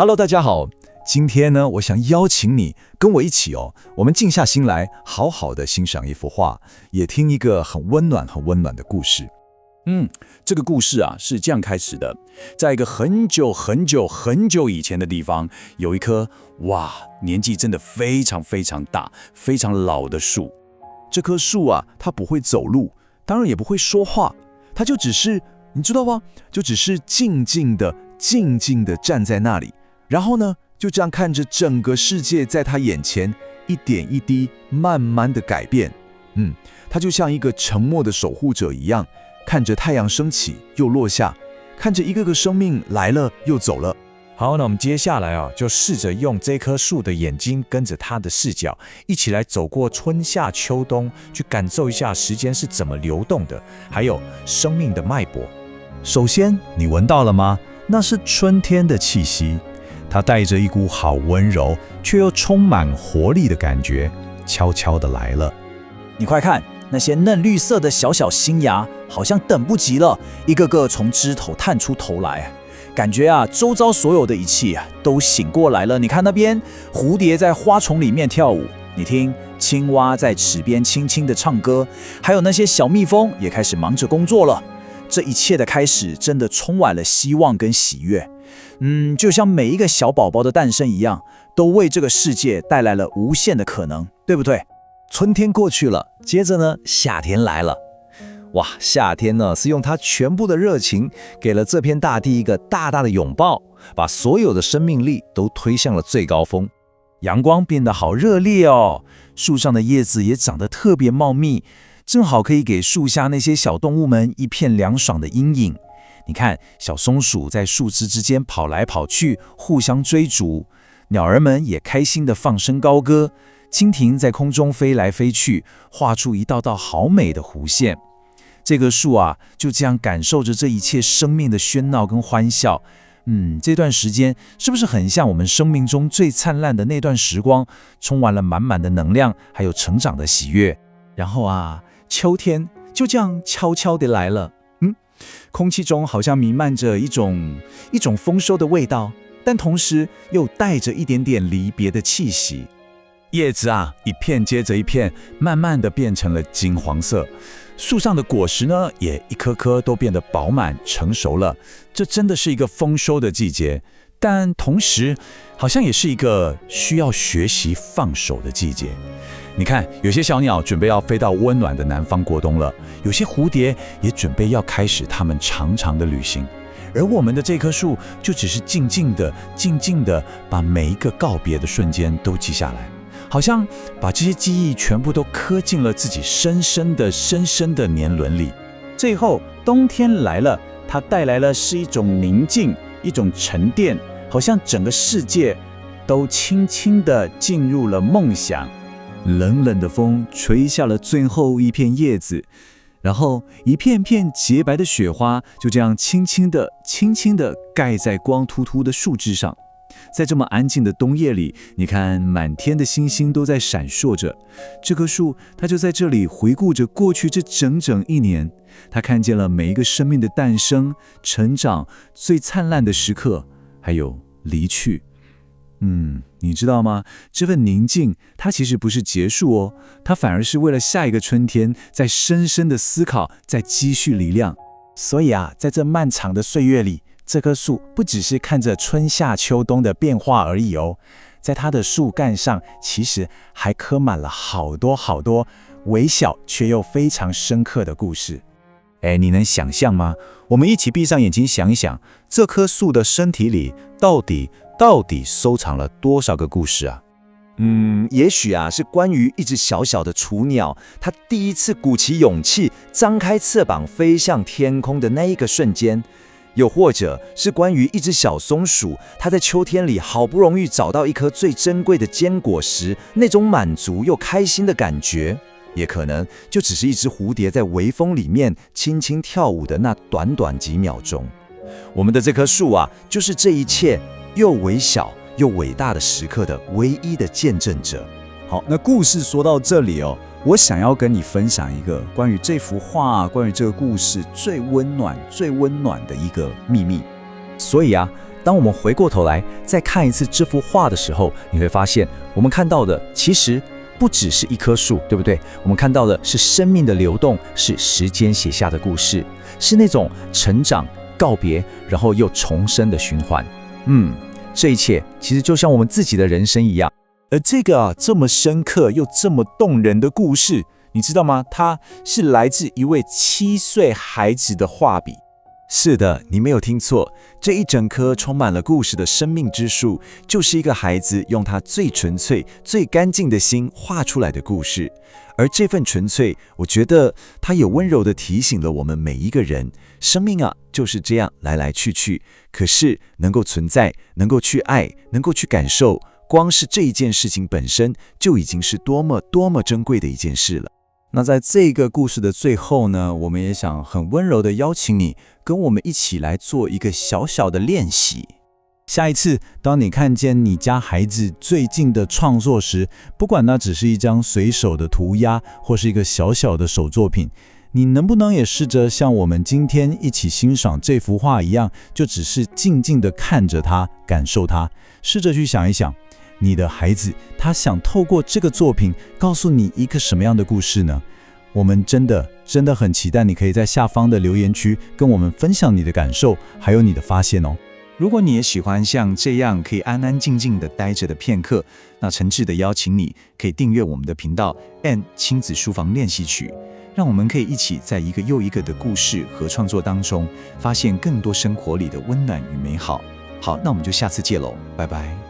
Hello， 大家好。今天呢，我想邀请你跟我一起我们静下心来，好好的欣赏一幅画，也听一个很温暖的故事。这个故事啊是这样开始的：在一个很久以前的地方，有一棵年纪真的非常大、非常老的树。这棵树啊，它不会走路，当然也不会说话，它就只是，你知道吗？就只是静静的站在那里，然后呢，就这样看着整个世界在他眼前一点一滴慢慢的改变。他就像一个沉默的守护者一样，看着太阳升起又落下，看着一个个生命来了又走了。好，那我们接下来就试着用这棵树的眼睛，跟着它的视角，一起来走过春夏秋冬，去感受一下时间是怎么流动的，还有生命的脉搏。首先，你闻到了吗？那是春天的气息，它带着一股好温柔却又充满活力的感觉，悄悄地来了。你快看，那些嫩绿色的小新芽，好像等不及了，一个个从枝头探出头来。感觉周遭所有的一切都醒过来了。你看那边，蝴蝶在花丛里面跳舞，你听青蛙在池边轻轻地唱歌，还有那些小蜜蜂也开始忙着工作了。这一切的开始真的充满了希望跟喜悦。就像每一个小宝宝的诞生一样，都为这个世界带来了无限的可能，对不对？春天过去了，接着呢，夏天来了。夏天呢是用它全部的热情，给了这片大地一个大大的拥抱，把所有的生命力都推向了最高峰。阳光变得好热烈树上的叶子也长得特别茂密，正好可以给树下那些小动物们一片凉爽的阴影。你看，小松鼠在树枝之间跑来跑去，互相追逐，鸟儿们也开心地放声高歌，蜻蜓在空中飞来飞去，画出一道道好美的弧线。这棵树就这样感受着这一切生命的喧闹跟欢笑。这段时间是不是很像我们生命中最灿烂的那段时光，充满了满满的能量，还有成长的喜悦？然后秋天就这样悄悄地来了。空气中好像弥漫着一种丰收的味道，但同时又带着一点点离别的气息。叶子一片接着一片，慢慢的变成了金黄色。树上的果实呢，也一颗颗都变得饱满成熟了。这真的是一个丰收的季节，但同时好像也是一个需要学习放手的季节。你看，有些小鸟准备要飞到温暖的南方过冬了，有些蝴蝶也准备要开始它们长长的旅行，而我们的这棵树就只是静静的把每一个告别的瞬间都记下来，好像把这些记忆全部都刻进了自己深深的年轮里。最后，冬天来了，它带来了是一种宁静，一种沉淀，好像整个世界都轻轻地进入了梦想。冷冷的风吹下了最后一片叶子，然后一片片洁白的雪花就这样轻轻地盖在光秃秃的树枝上。在这么安静的冬夜里，你看满天的星星都在闪烁着。这棵树它就在这里回顾着过去这整整一年，它看见了每一个生命的诞生、成长、最灿烂的时刻，还有离去。你知道吗？这份宁静它其实不是结束它反而是为了下一个春天在深深的思考，在积蓄力量。所以在这漫长的岁月里，这棵树不只是看着春夏秋冬的变化而已在它的树干上其实还刻满了好多微小却又非常深刻的故事。你能想象吗？我们一起闭上眼睛想一想，这棵树的身体里到底收藏了多少个故事也许是关于一只小小的雏鸟，它第一次鼓起勇气，张开翅膀飞向天空的那一个瞬间。又或者是关于一只小松鼠，它在秋天里好不容易找到一颗最珍贵的坚果时，那种满足又开心的感觉。也可能就只是一只蝴蝶在微风里面轻轻跳舞的那短短几秒钟。我们的这棵树就是这一切又微小又伟大的时刻的唯一的见证者。好，那故事说到这里我想要跟你分享一个关于这幅画、关于这个故事最温暖的一个秘密。所以当我们回过头来再看一次这幅画的时候，你会发现我们看到的其实不只是一棵树，对不对？我们看到的是生命的流动，是时间写下的故事，是那种成长、告别，然后又重生的循环。这一切其实就像我们自己的人生一样。而这个这么深刻又这么动人的故事，你知道吗？它是来自一位7岁孩子的画笔。是的，你没有听错，这一整棵充满了故事的生命之树，就是一个孩子用他最纯粹、最干净的心画出来的故事。而这份纯粹，我觉得它也温柔地提醒了我们每一个人，生命啊就是这样来来去去，可是能够存在，能够去爱，能够去感受，光是这一件事情本身就已经是多么多么珍贵的一件事了。那在这个故事的最后呢，我们也想很温柔地邀请你跟我们一起来做一个小小的练习。下一次，当你看见你家孩子最近的创作时，不管那只是一张随手的涂鸦，或是一个小小的手作品，你能不能也试着像我们今天一起欣赏这幅画一样，就只是静静地看着它，感受它，试着去想一想，你的孩子他想透过这个作品告诉你一个什么样的故事呢？我们真的很期待你可以在下方的留言区跟我们分享你的感受，还有你的发现哦。如果你也喜欢像这样可以安安静静的待着的片刻，那诚挚的邀请你可以订阅我们的频道 N 亲子书房练习曲，让我们可以一起在一个又一个的故事和创作当中，发现更多生活里的温暖与美好。好，那我们就下次见喽，拜拜。